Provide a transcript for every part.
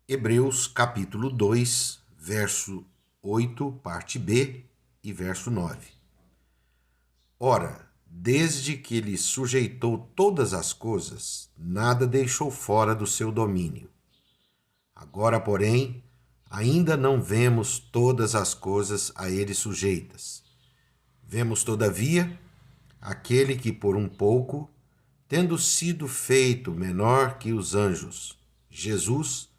Hebreus capítulo 2, verso 8, parte B e verso 9. Ora, desde que ele sujeitou todas as coisas, nada deixou fora do seu domínio. Agora, porém, ainda não vemos todas as coisas a ele sujeitas. Vemos, todavia, aquele que por um pouco, tendo sido feito menor que os anjos, Jesus,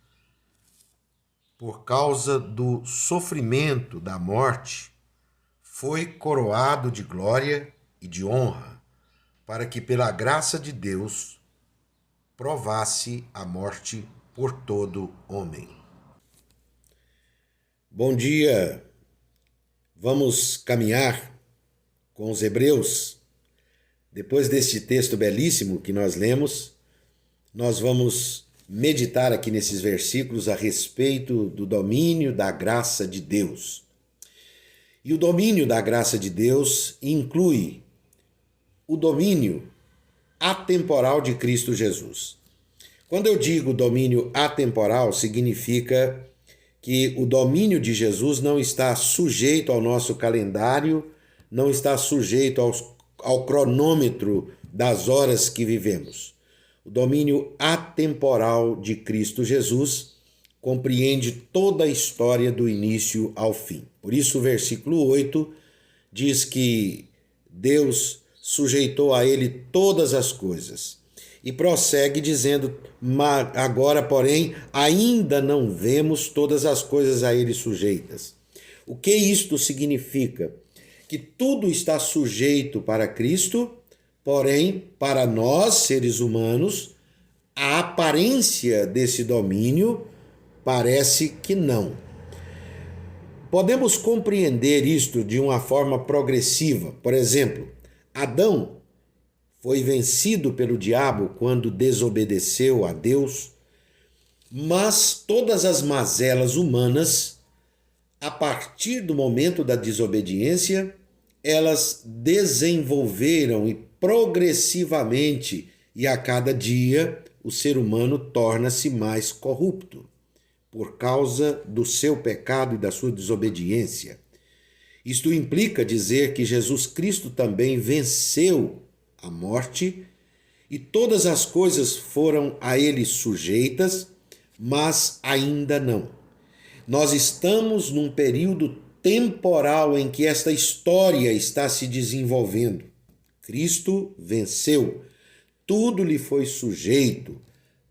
por causa do sofrimento da morte, foi coroado de glória e de honra, para que pela graça de Deus provasse a morte por todo homem. Bom dia! Vamos caminhar com os Hebreus. Depois deste texto belíssimo que nós lemos, nós vamos meditar aqui nesses versículos a respeito do domínio da graça de Deus. E o domínio da graça de Deus inclui o domínio atemporal de Cristo Jesus. Quando eu digo domínio atemporal, significa que o domínio de Jesus não está sujeito ao nosso calendário, não está sujeito ao cronômetro das horas que vivemos. O domínio atemporal de Cristo Jesus compreende toda a história do início ao fim. Por isso o versículo 8 diz que Deus sujeitou a ele todas as coisas. E prossegue dizendo, agora, porém, ainda não vemos todas as coisas a ele sujeitas. O que isto significa? Que tudo está sujeito para Cristo, porém, para nós, seres humanos, a aparência desse domínio parece que não. Podemos compreender isto de uma forma progressiva. Por exemplo, Adão foi vencido pelo diabo quando desobedeceu a Deus, mas todas as mazelas humanas, a partir do momento da desobediência, elas desenvolveram e progressivamente, e a cada dia, o ser humano torna-se mais corrupto por causa do seu pecado e da sua desobediência. Isto implica dizer que Jesus Cristo também venceu a morte e todas as coisas foram a ele sujeitas, mas ainda não. Nós estamos num período temporal em que esta história está se desenvolvendo. Cristo venceu, tudo lhe foi sujeito,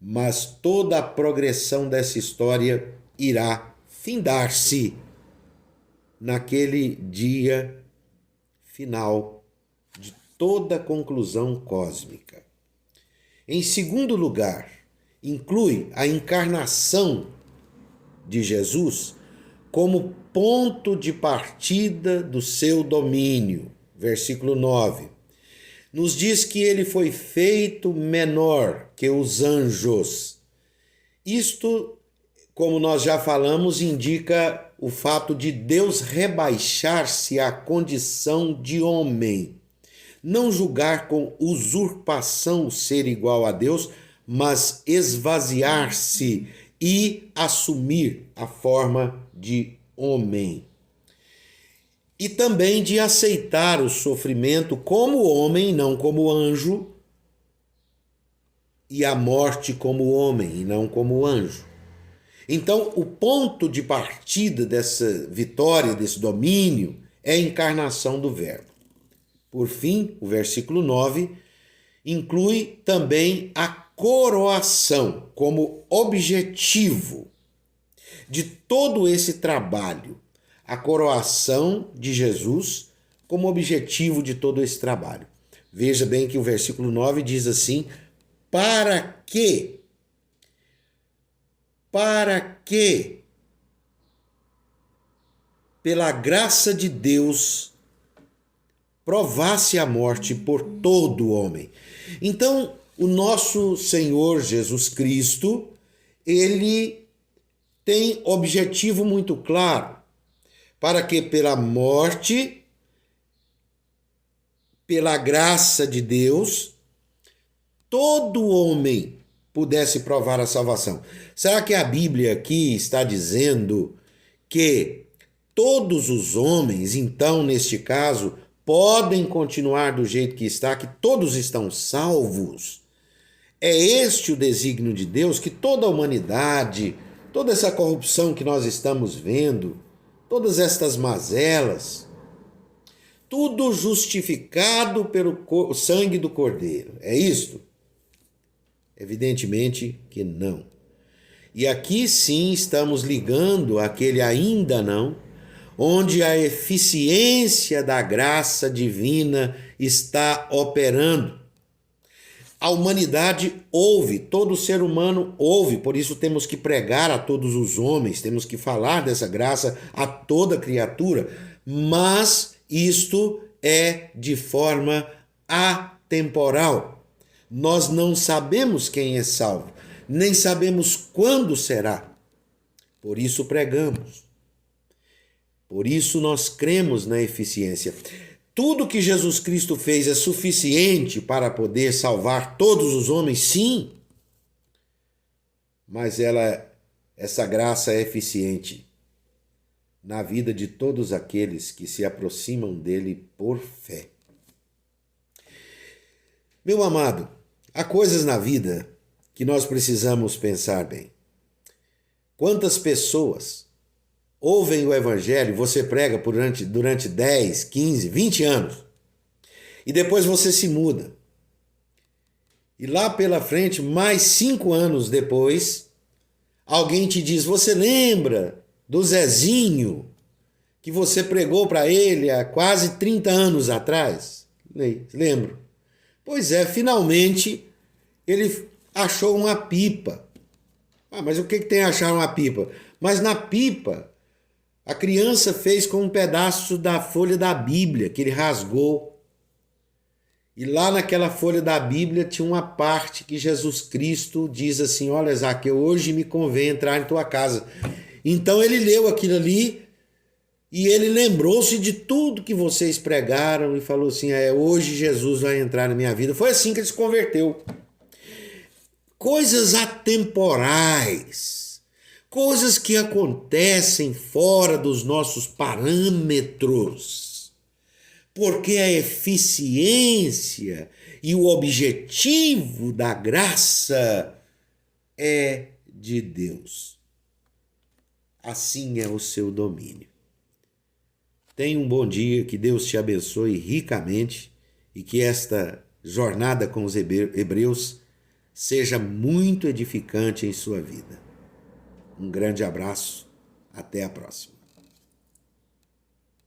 mas toda a progressão dessa história irá findar-se naquele dia final de toda a conclusão cósmica. Em segundo lugar, inclui a encarnação de Jesus como ponto de partida do seu domínio. Versículo 9. Nos diz que ele foi feito menor que os anjos. Isto, como nós já falamos, indica o fato de Deus rebaixar-se à condição de homem. Não julgar com usurpação ser igual a Deus, mas esvaziar-se e assumir a forma de homem. E também de aceitar o sofrimento como homem, não como anjo, e a morte como homem, e não como anjo. Então, o ponto de partida dessa vitória, desse domínio, é a encarnação do Verbo. Por fim, o versículo 9 inclui também a coroação como objetivo de todo esse trabalho. A coroação de Jesus como objetivo de todo esse trabalho. Veja bem que o versículo 9 diz assim: para que, pela graça de Deus, provasse a morte por todo homem. Então, o nosso Senhor Jesus Cristo, ele tem objetivo muito claro, para que pela morte, pela graça de Deus, todo homem pudesse provar a salvação. Será que a Bíblia aqui está dizendo que todos os homens, então, neste caso, podem continuar do jeito que está, que todos estão salvos? É este o desígnio de Deus, que toda a humanidade, toda essa corrupção que nós estamos vendo, todas estas mazelas, tudo justificado pelo sangue do Cordeiro. É isto? Evidentemente que não. E aqui sim estamos ligando aquele ainda não, onde a eficiência da graça divina está operando. A humanidade ouve, todo ser humano ouve, por isso temos que pregar a todos os homens, temos que falar dessa graça a toda criatura, mas isto é de forma atemporal. Nós não sabemos quem é salvo, nem sabemos quando será. Por isso pregamos. Por isso nós cremos na eficiência. Tudo que Jesus Cristo fez é suficiente para poder salvar todos os homens? Sim. Mas essa graça é eficiente na vida de todos aqueles que se aproximam dele por fé. Meu amado, há coisas na vida que nós precisamos pensar bem. Quantas pessoas ouvem o evangelho, você prega durante 10, 15, 20 anos, e depois você se muda. E lá pela frente, mais 5 anos depois, alguém te diz, você lembra do Zezinho que você pregou para ele há quase 30 anos atrás? Lembro. Pois é, finalmente ele achou uma pipa. Mas o que tem a achar uma pipa? Mas na pipa, a criança fez com um pedaço da folha da Bíblia, que ele rasgou. E lá naquela folha da Bíblia tinha uma parte que Jesus Cristo diz assim, olha, Zaqueu, hoje me convém entrar em tua casa. Então ele leu aquilo ali e ele lembrou-se de tudo que vocês pregaram e falou assim, hoje Jesus vai entrar na minha vida. Foi assim que ele se converteu. Coisas atemporais, coisas que acontecem fora dos nossos parâmetros, porque a eficiência e o objetivo da graça é de Deus. Assim é o seu domínio. Tenha um bom dia, que Deus te abençoe ricamente e que esta jornada com os hebreus seja muito edificante em sua vida. Um grande abraço, até a próxima.